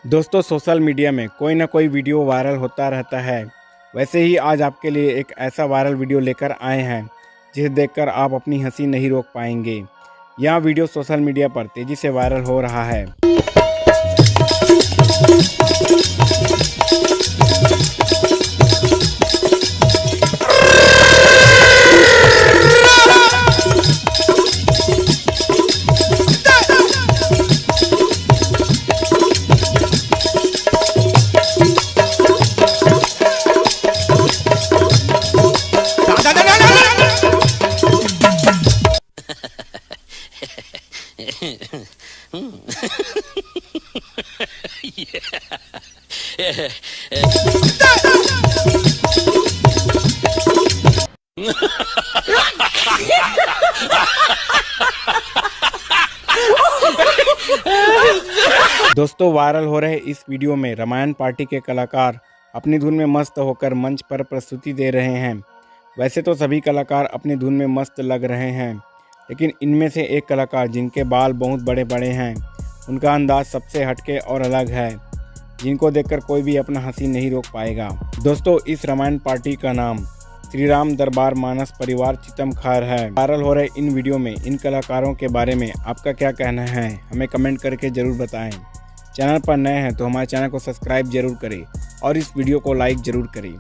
दोस्तों, social media में कोई ना कोई वीडियो वायरल होता रहता है। वैसे ही आज आपके लिए एक ऐसा वायरल वीडियो लेकर आए हैं जिसे देखकर आप अपनी हंसी नहीं रोक पाएंगे। यह वीडियो सोशल मीडिया पर तेजी से वायरल हो रहा है। दोस्तों, वायरल हो रहे इस वीडियो में रामायण पार्टी के कलाकार अपनी धुन में मस्त होकर मंच पर प्रस्तुति दे रहे हैं। वैसे तो सभी कलाकार अपनी धुन में मस्त लग रहे हैं, लेकिन इनमें से एक कलाकार जिनके बाल बहुत बड़े बड़े हैं, उनका अंदाज सबसे हटके और अलग है, जिनको देखकर कोई भी अपना हंसी नहीं रोक पाएगा। दोस्तों, इस रामायण पार्टी का नाम श्री राम दरबार मानस परिवार चितमखार है। वायरल हो रहे इन वीडियो में इन कलाकारों के बारे में आपका क्या कहना है, हमें कमेंट करके ज़रूर बताएं। चैनल पर नए हैं तो हमारे चैनल को सब्सक्राइब जरूर करें और इस वीडियो को लाइक ज़रूर करें।